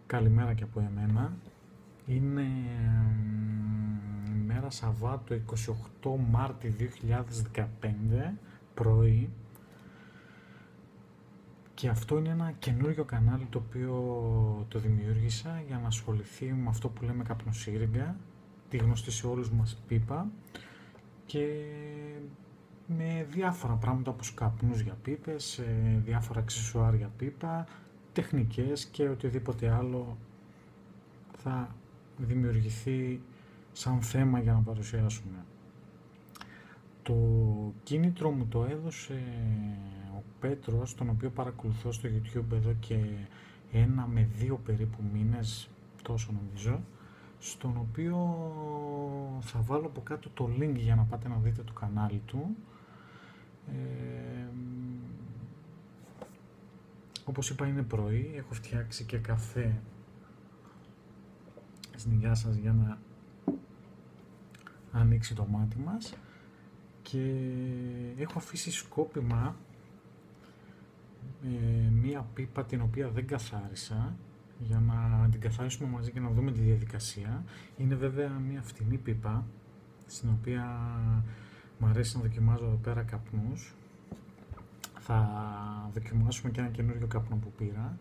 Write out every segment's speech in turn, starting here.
Καλημέρα και από εμένα. Είναι μέρα Σαββάτο 28 Μάρτη 2015 πρωί και αυτό είναι ένα καινούριο κανάλι το οποίο το δημιούργησα για να ασχοληθεί με αυτό που λέμε καπνοσύριγγα, τη γνωστή σε όλους μας πίπα και με διάφορα πράγματα όπως καπνούς για πίπες, διάφορα αξεσουάρ για πίπα, τεχνικές και οτιδήποτε άλλο θα δημιουργηθεί σαν θέμα για να παρουσιάσουμε. Το κίνητρο μου το έδωσε ο Πέτρος, τον οποίο παρακολουθώ στο YouTube εδώ και 1 με 2 περίπου μήνες, τόσο νομίζω, στον οποίο θα βάλω από κάτω το link για να πάτε να δείτε το κανάλι του. Όπως είπα, είναι πρωί, έχω φτιάξει και καφέ στην υγειά σας για να ανοίξει το μάτι μας και έχω αφήσει σκόπιμα μία πίπα την οποία δεν καθάρισα για να την καθαρίσουμε μαζί και να δούμε τη διαδικασία. Είναι βέβαια μία φτηνή πίπα στην οποία μου αρέσει να δοκιμάζω εδώ πέρα καπνούς. Θα δοκιμάσουμε και ένα καινούριο καπνό που πήρα.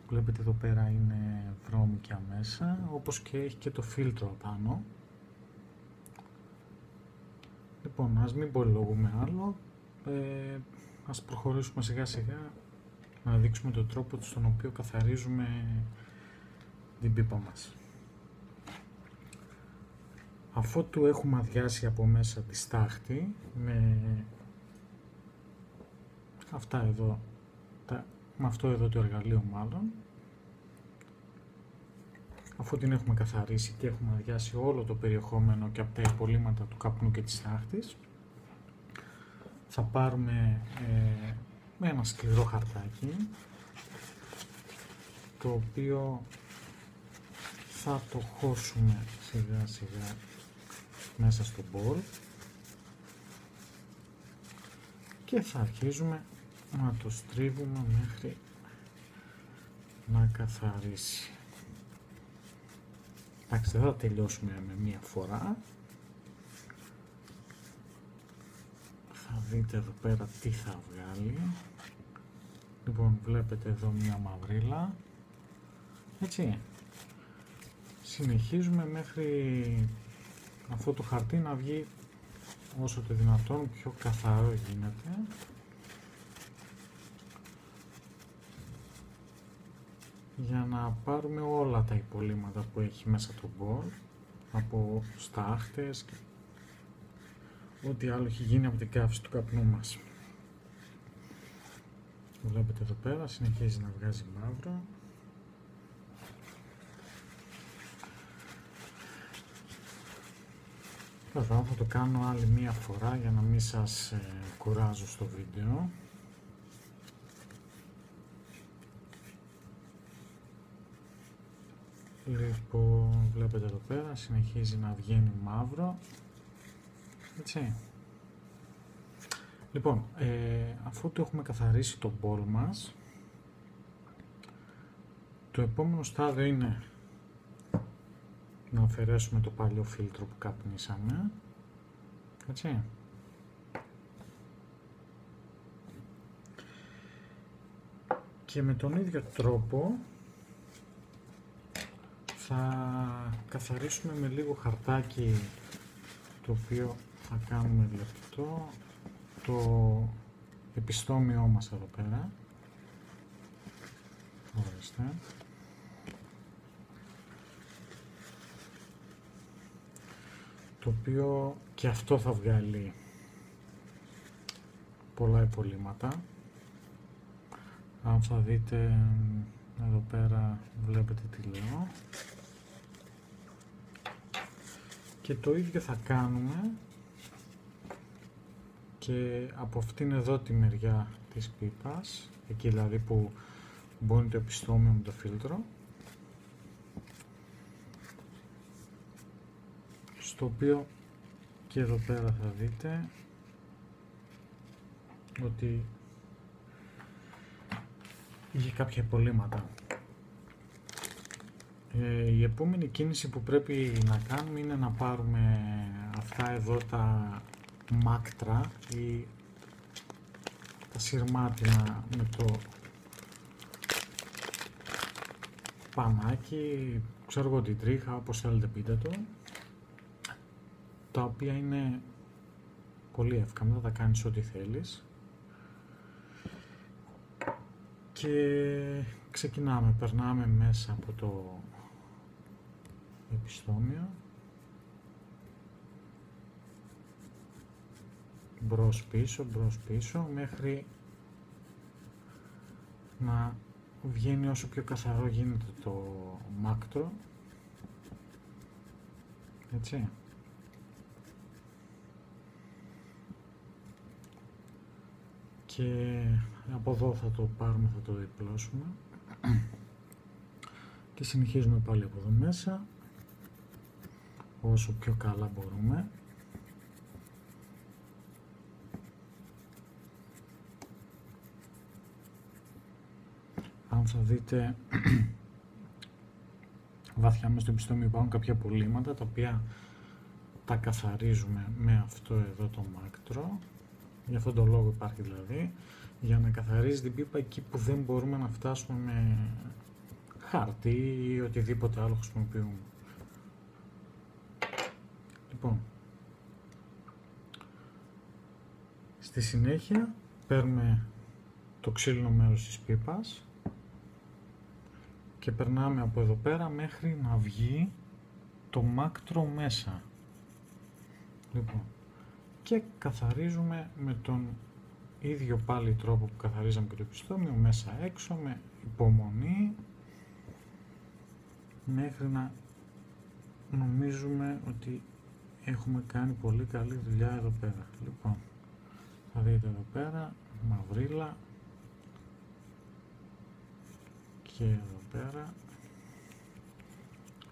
Βλέπετε εδώ πέρα είναι βρώμικια μέσα, όπως και έχει και το φίλτρο απάνω. Λοιπόν, ας μην πολυλογούμε άλλο, ας προχωρήσουμε σιγά σιγά να δείξουμε τον τρόπο στον οποίο καθαρίζουμε την πίπα μας. Αφότου έχουμε αδειάσει από μέσα τη στάχτη με αυτά εδώ, με αυτό εδώ το εργαλείο μάλλον, αφού την έχουμε καθαρίσει και έχουμε αδειάσει όλο το περιεχόμενο και από τα υπολείμματα του καπνού και της στάχτης, θα πάρουμε με ένα σκληρό χαρτάκι, το οποίο θα το χώσουμε σιγά σιγά μέσα στο μπολ και θα αρχίζουμε να το στρίβουμε μέχρι να καθαρίσει. Εντάξει, δεν θα τελειώσουμε με μία φορά. Θα δείτε εδώ πέρα τι θα βγάλει. Λοιπόν, βλέπετε εδώ μία μαυρίλα. Έτσι. Συνεχίζουμε μέχρι αυτό το χαρτί να βγει όσο το δυνατόν πιο καθαρό γίνεται. Για να πάρουμε όλα τα υπολείμματα που έχει μέσα το μπολ, από στάχτες και ό,τι άλλο έχει γίνει από την καύση του καπνού μας. Βλέπετε εδώ πέρα, συνεχίζει να βγάζει μαύρο. Βέβαια θα το κάνω άλλη μία φορά για να μην σας κουράζω στο βίντεο. Λοιπόν, βλέπετε εδώ πέρα, συνεχίζει να βγαίνει μαύρο. Έτσι. Λοιπόν, αφού το έχουμε καθαρίσει το μπολ μας, το επόμενο στάδιο είναι να αφαιρέσουμε το παλιό φίλτρο που καπνίσαμε. Έτσι. Και με τον ίδιο τρόπο θα καθαρίσουμε με λίγο χαρτάκι, το οποίο θα κάνουμε λεπτό, το επιστόμιό μας εδώ πέρα. Ορίστε. Το οποίο και αυτό θα βγάλει πολλά υπολείμματα. Αν θα δείτε εδώ πέρα, βλέπετε τι λέω. Και το ίδιο θα κάνουμε και από αυτήν εδώ τη μεριά της πίπας, εκεί δηλαδή που μπώνει το επιστόμιο με το φίλτρο, στο οποίο και εδώ πέρα θα δείτε ότι είχε κάποια υπολείμματα. Η επόμενη κίνηση που πρέπει να κάνουμε είναι να πάρουμε αυτά εδώ τα μάκτρα ή τα σειρμάτινα με το πανάκι, ξέρω εγώ την τρίχα, όπως θέλετε πείτε το, τα οποία είναι πολύ εύκολα, θα κάνεις ό,τι θέλεις. Και ξεκινάμε, περνάμε μέσα από το επιστόμιο, μπρος πίσω, μέχρι να βγαίνει όσο πιο καθαρό γίνεται το μάκτρο, έτσι. Και από εδώ θα το πάρουμε, θα το διπλώσουμε και συνεχίζουμε πάλι από εδώ μέσα όσο πιο καλά μπορούμε. Αν θα δείτε βαθιά μέσα στο επιστόμιο υπάρχουν κάποια απολύματα τα οποία τα καθαρίζουμε με αυτό εδώ το μάκτρο. Για αυτόν τον λόγο υπάρχει δηλαδή, για να καθαρίζει την πίπα εκεί που δεν μπορούμε να φτάσουμε με χάρτη ή οτιδήποτε άλλο χρησιμοποιούμε. Λοιπόν, στη συνέχεια παίρνουμε το ξύλινο μέρος της πίπας και περνάμε από εδώ πέρα μέχρι να βγει το μάκτρο μέσα. Λοιπόν, και καθαρίζουμε με τον ίδιο πάλι τρόπο που καθαρίζαμε και το επιστόμιο, μέσα έξω, με υπομονή, μέχρι να νομίζουμε ότι έχουμε κάνει πολύ καλή δουλειά εδώ πέρα. Λοιπόν, θα δείτε εδώ πέρα, μαυρίλα και εδώ πέρα,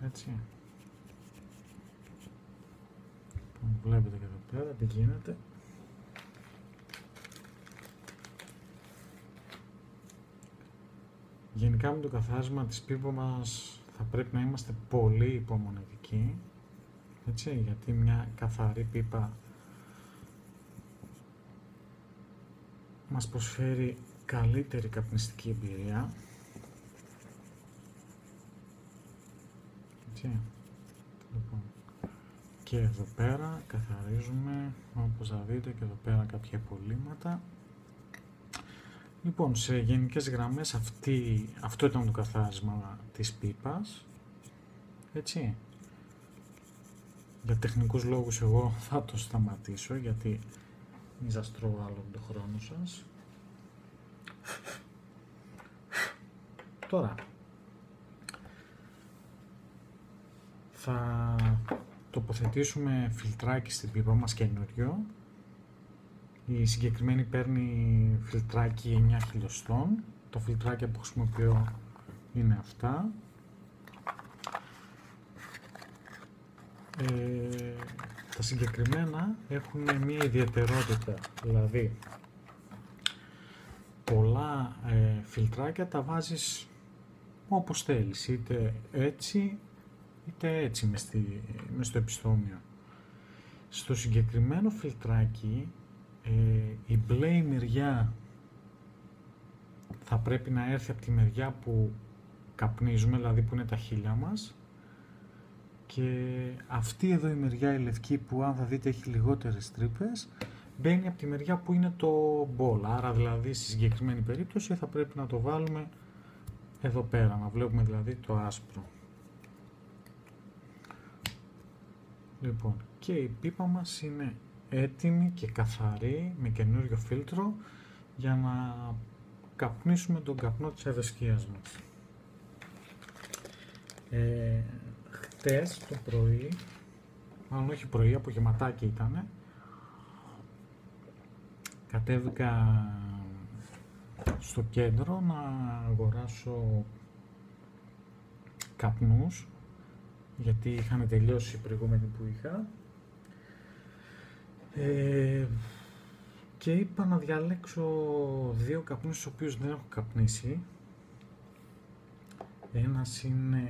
έτσι. Βλέπετε και εδώ πέρα τι γίνεται. Γενικά με το καθάρισμα της πίπας μας θα πρέπει να είμαστε πολύ υπομονετικοί, έτσι, γιατί μια καθαρή πίπα μας προσφέρει καλύτερη καπνιστική εμπειρία, έτσι. Λοιπόν, και εδώ πέρα καθαρίζουμε, όπως θα δείτε και εδώ πέρα κάποια υπολείμματα. Λοιπόν, σε γενικές γραμμές αυτό ήταν το καθάρισμα της πίπας, έτσι. Για τεχνικούς λόγους εγώ θα το σταματήσω, γιατί μην σας τρώω άλλο τον χρόνο σας. Τώρα, θα τοποθετήσουμε φιλτράκι στην πίπα μας καινούριο. Η συγκεκριμένη παίρνει φιλτράκι 9 χιλιοστών. Τα φιλτράκια που χρησιμοποιώ είναι αυτά. Τα συγκεκριμένα έχουν μια ιδιαιτερότητα, δηλαδή πολλά φιλτράκια τα βάζεις όπως θέλεις, είτε έτσι είτε έτσι μες στο επιστόμιο. Στο συγκεκριμένο φιλτράκι η μπλε μεριά θα πρέπει να έρθει από τη μεριά που καπνίζουμε, δηλαδή που είναι τα χείλια μας, και αυτή εδώ η μεριά η λευκή που αν θα δείτε έχει λιγότερες τρύπες μπαίνει από τη μεριά που είναι το μπολ, άρα δηλαδή στη συγκεκριμένη περίπτωση θα πρέπει να το βάλουμε εδώ πέρα, να βλέπουμε δηλαδή το άσπρο. Λοιπόν, και η πίπα μας είναι έτοιμη και καθαρή με καινούριο φίλτρο για να καπνίσουμε τον καπνό της ευαισθίας μας. Χτες το πρωί, μάλλον όχι πρωί, απογευματάκι ήτανε, κατέβηκα στο κέντρο να αγοράσω καπνούς, γιατί είχαν τελειώσει οι προηγούμενοι που είχα, και είπα να διαλέξω δύο καπνούς τους οποίους δεν έχω καπνίσει. Ένας είναι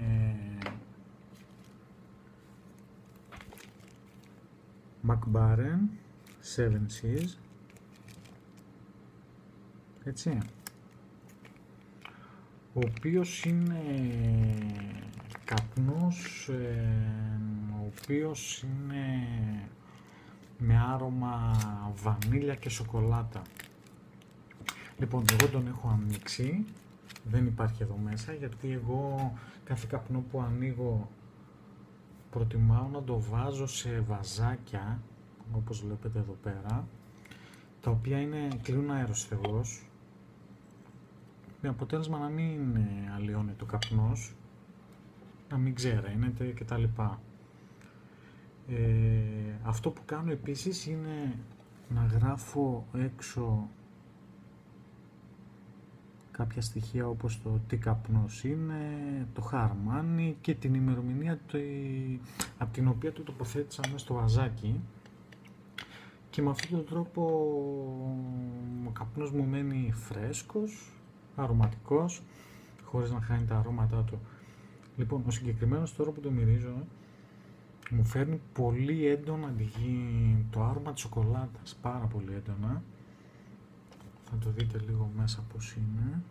Mac Baren 7Cs, έτσι, ο οποίος είναι καπνός, ο οποίος είναι με άρωμα βανίλια και σοκολάτα. Λοιπόν, εγώ τον έχω ανοίξει, δεν υπάρχει εδώ μέσα, γιατί εγώ κάθε καπνό που ανοίγω προτιμάω να το βάζω σε βαζάκια, όπως βλέπετε εδώ πέρα, τα οποία κλείνουν αεροσθεγώς, με αποτέλεσμα να μην αλλοιώνεται ο καπνός, να μην ξεραίνεται κτλ. Αυτό που κάνω επίσης είναι να γράφω έξω κάποια στοιχεία όπως το τι καπνός είναι, το χαρμάνι και την ημερομηνία από την οποία το τοποθέτησα μέσα στο βαζάκι, και με αυτόν τον τρόπο ο καπνός μου μένει φρέσκος, αρωματικός, χωρίς να χάνει τα αρώματά του. Λοιπόν, ο συγκεκριμένος τώρα που το μυρίζω μου φέρνει πολύ έντονα το άρωμα της σοκολάτας, πάρα πολύ έντονα. Θα το δείτε λίγο μέσα πως είναι,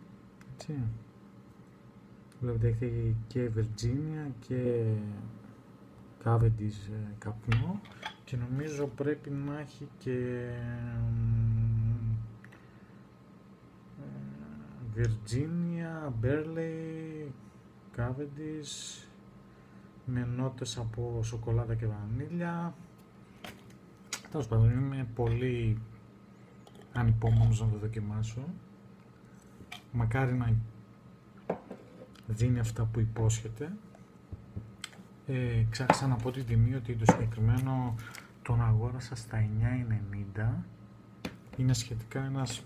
έτσι. Βλέπετε έχει και Virginia και Cavendish καπνό, και νομίζω πρέπει να έχει και Virginia, Burley, Cavendish, με νότες από σοκολάτα και βανίλια. Τέλος πάντων, είμαι πολύ ανυπόμονος να το δοκιμάσω. Μακάρι να δίνει αυτά που υπόσχεται. Ξέχασα να πω την τιμή, ότι το συγκεκριμένο τον αγόρασα στα 9,90. Είναι σχετικά ένας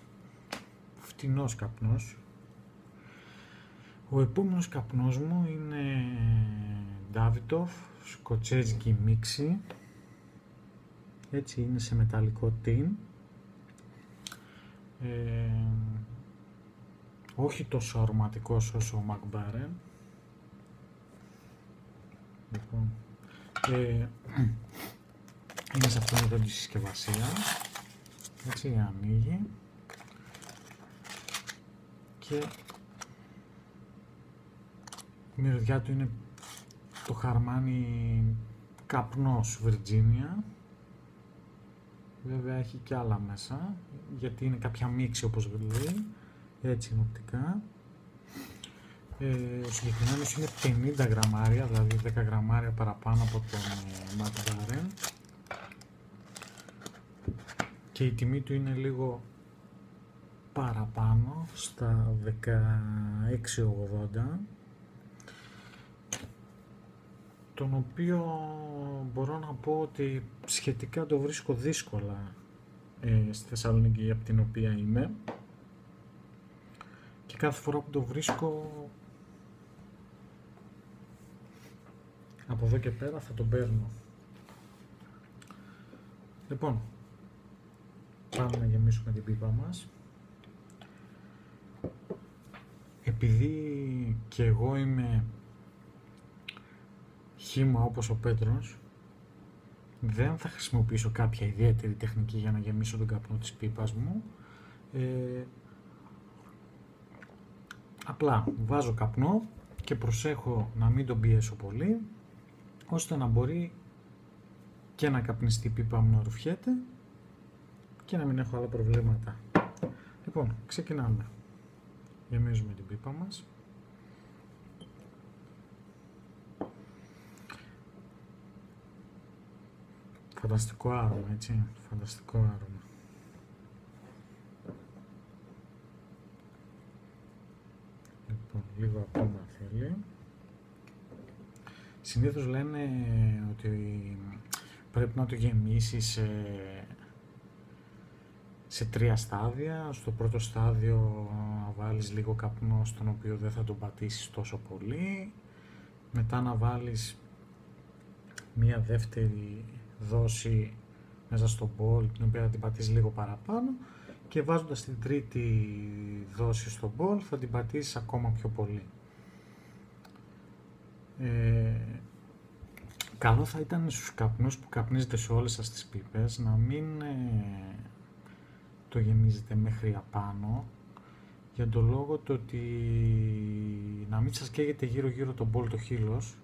φτηνός καπνός. Ο επόμενος καπνός μου είναι Davidoff, σκοτσέζικη μίξη. Έτσι, είναι σε μεταλλικό tin. Όχι τόσο αρωματικός όσο ο Mac Baren. Λοιπόν, είναι σε αυτήν εδώ τη συσκευασία. Έτσι, ανοίγει και η μυρωδιά του είναι το χαρμάνι καπνός Virginia. Βέβαια έχει και άλλα μέσα, γιατί είναι κάποια μίξη όπως λέει, έτσι είναι οπτικά. Ο συγκεκριμένος είναι 50 γραμμάρια, δηλαδή 10 γραμμάρια παραπάνω από τον Mac Baren, και η τιμή του είναι λίγο παραπάνω, στα 16,80, τον οποίο μπορώ να πω ότι σχετικά το βρίσκω δύσκολα στη Θεσσαλονίκη, από την οποία είμαι, και κάθε φορά που το βρίσκω από εδώ και πέρα θα τον παίρνω. Λοιπόν, πάμε να γεμίσουμε την πίπα μας. Επειδή και εγώ είμαι χύμα όπως ο Πέτρος, δεν θα χρησιμοποιήσω κάποια ιδιαίτερη τεχνική για να γεμίσω τον καπνό της πίπας μου. Απλά βάζω καπνό και προσέχω να μην τον πιέσω πολύ, ώστε να μπορεί και να καπνιστεί η πίπα μου να ρουφιέται και να μην έχω άλλα προβλήματα. Λοιπόν, ξεκινάμε. Γεμίζουμε την πίπα μας. Φανταστικό άρωμα, έτσι, φανταστικό άρωμα. Λοιπόν, λίγο ακόμα θέλει. Συνήθως λένε ότι πρέπει να το γεμίσεις σε 3 στάδια. Στο πρώτο στάδιο να βάλεις λίγο καπνό, στον οποίο δεν θα τον πατήσεις τόσο πολύ. Μετά να βάλεις μία δεύτερη δόση μέσα στο μπολ, την οποία θα την πατήσεις λίγο παραπάνω, και βάζοντας την τρίτη δόση στο μπολ θα την πατήσεις ακόμα πιο πολύ. Καλό θα ήταν στους καπνούς που καπνίζετε σε όλες σας τις πίπες να μην το γεμίζετε μέχρι απάνω, για τον λόγο το ότι να μην σας καίγεται γύρω γύρω τον μπολ το χείλος,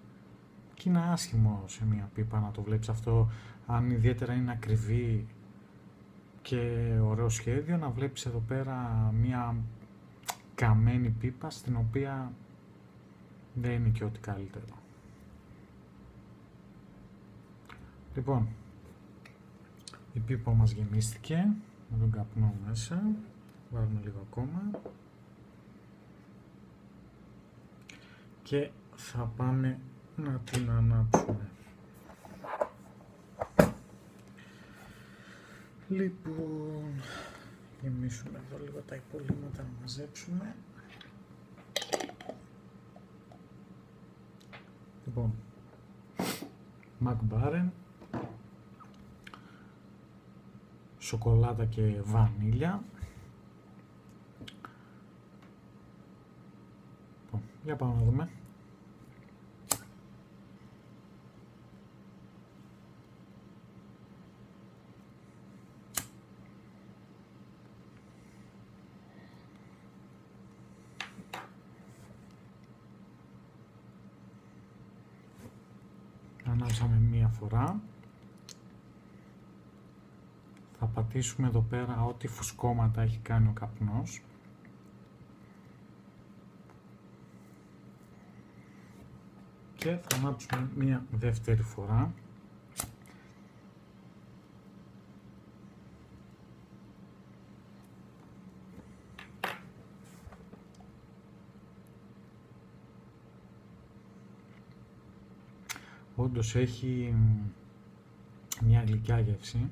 και είναι άσχημο σε μια πίπα να το βλέπεις αυτό, αν ιδιαίτερα είναι ακριβή και ωραίο σχέδιο, να βλέπεις εδώ πέρα μια καμένη πίπα στην οποία δεν είναι και ό,τι καλύτερο. Λοιπόν, η πίπα μας γεμίστηκε με τον καπνό μέσα, βάλουμε λίγο ακόμα και θα πάμε να την ανάψουμε. Λοιπόν, γεμίσουμε εδώ λίγο τα υπολείμματα να μαζέψουμε. Λοιπόν, Mac Baren, σοκολάτα και βανίλια. Λοιπόν, για πάμε να δούμε. Ανάψαμε μία φορά. Θα πατήσουμε εδώ πέρα ό,τι φουσκώματα έχει κάνει ο καπνός. Και θα ανάψουμε μία δεύτερη φορά. Όντως έχει μια γλυκιά γεύση.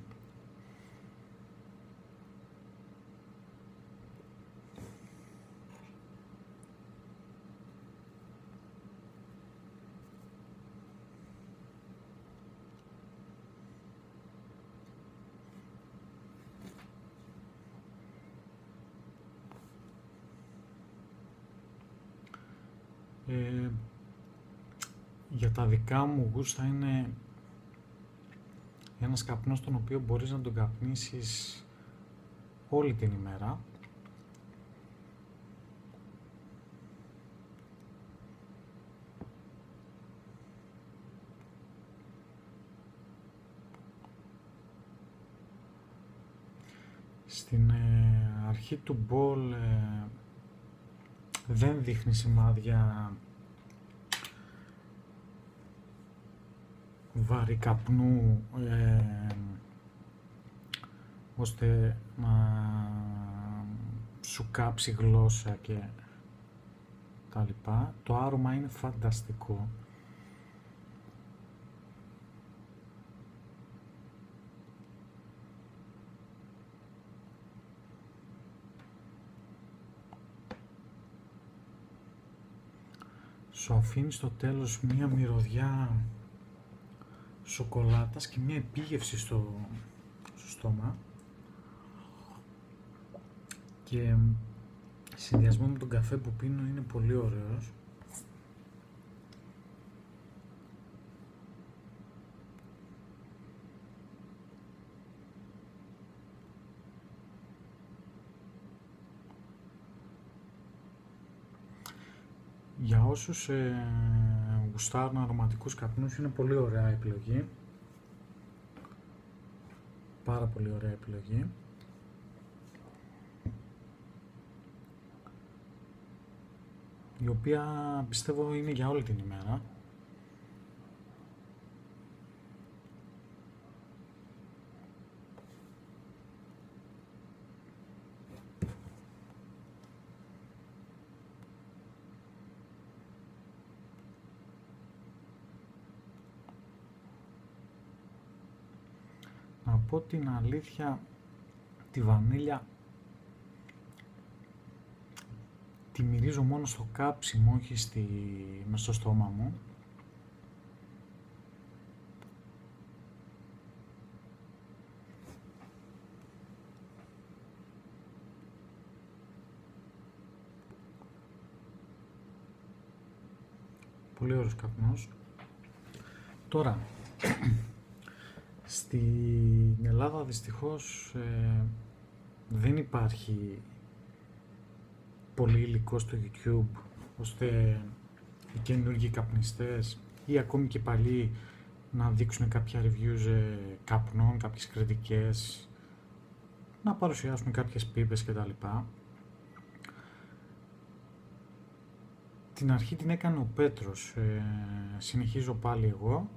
Για τα δικά μου γούστα είναι ένας καπνός τον οποίο μπορείς να τον καπνίσεις όλη την ημέρα. Στην αρχή του μπολ δεν δείχνει σημάδια βαρύ καπνού, ώστε να σου κάψει γλώσσα και τα λοιπά. Το άρωμα είναι φανταστικό. Σου αφήνει στο τέλος μία μυρωδιά σοκολάτας και μία επίγευση στο στόμα, και συνδυασμό με τον καφέ που πίνω είναι πολύ ωραίος. Για όσους γουστάρουν αρωματικούς καπνούς είναι πολύ ωραία επιλογή. Πάρα πολύ ωραία επιλογή. Η οποία πιστεύω είναι για όλη την ημέρα. Να πω την αλήθεια, τη βανίλια τη μυρίζω μόνο στο κάψιμο, όχι μες στο στόμα μου. Πολύ ωραίος καπνός. Τώρα, στην Ελλάδα δυστυχώς δεν υπάρχει πολύ υλικό στο YouTube ώστε οι καινούργιοι καπνιστές ή ακόμη και παλιοί να δείξουν κάποια reviews καπνών, κάποιες κριτικές, να παρουσιάσουν κάποιες πίπες κτλ. Την αρχή την έκανε ο Πέτρος, συνεχίζω πάλι εγώ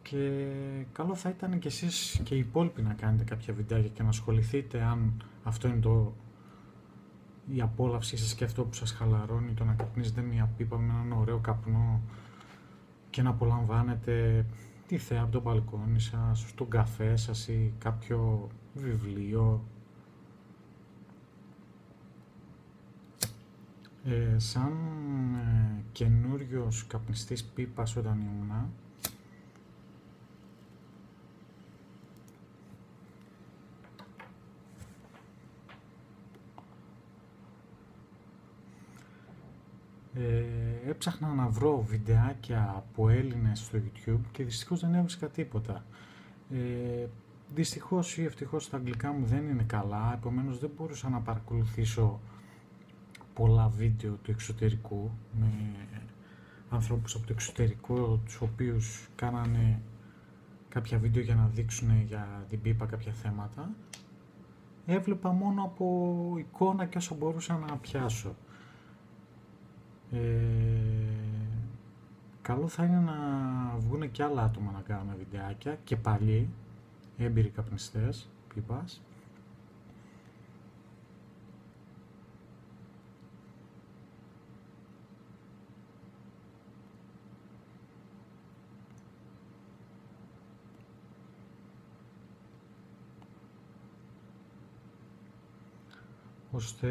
και καλό θα ήταν και εσείς και οι υπόλοιποι να κάνετε κάποια βιντεάκια και να ασχοληθείτε αν αυτό είναι η απόλαυσή σας και αυτό που σας χαλαρώνει, το να καπνίζετε μια πίπα με έναν ωραίο καπνό και να απολαμβάνετε τη θέα από το μπαλκόνι σας, στον καφέ σας ή κάποιο βιβλίο. Σαν καινούριος καπνιστής πίπας όταν ήμουνα, έψαχνα να βρω βιντεάκια από Έλληνες στο YouTube και δυστυχώς δεν έβρισκα τίποτα. Δυστυχώς ή ευτυχώς τα αγγλικά μου δεν είναι καλά, επομένως δεν μπορούσα να παρακολουθήσω πολλά βίντεο του εξωτερικού με ανθρώπους από το εξωτερικό, τους οποίους κάνανε κάποια βίντεο για να δείξουν για την πίπα κάποια θέματα. Έβλεπα μόνο από εικόνα και όσο μπορούσα να πιάσω. Καλό θα είναι να βγουν και άλλα άτομα να κάνουν βιντεάκια και παλιοί έμπειροι καπνιστές πίπας, ώστε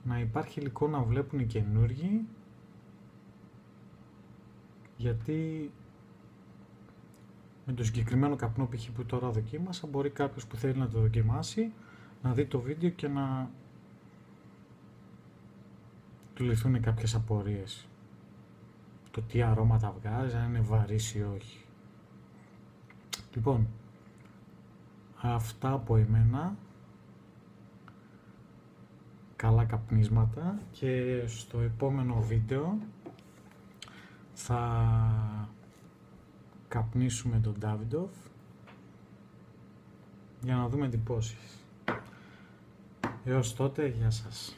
να υπάρχει υλικό να βλέπουν οι καινούργοι, γιατί με το συγκεκριμένο καπνό π.χ. που τώρα δοκίμασα, μπορεί κάποιος που θέλει να το δοκιμάσει να δει το βίντεο και να του λυθούν κάποιες απορίες. Το τι αρώματα βγάζει, αν είναι βαρύς ή όχι. Λοιπόν, αυτά από εμένα. Καλά καπνίσματα και στο επόμενο βίντεο θα καπνίσουμε τον Davidoff για να δούμε εντυπώσεις. Έως τότε, γεια σας.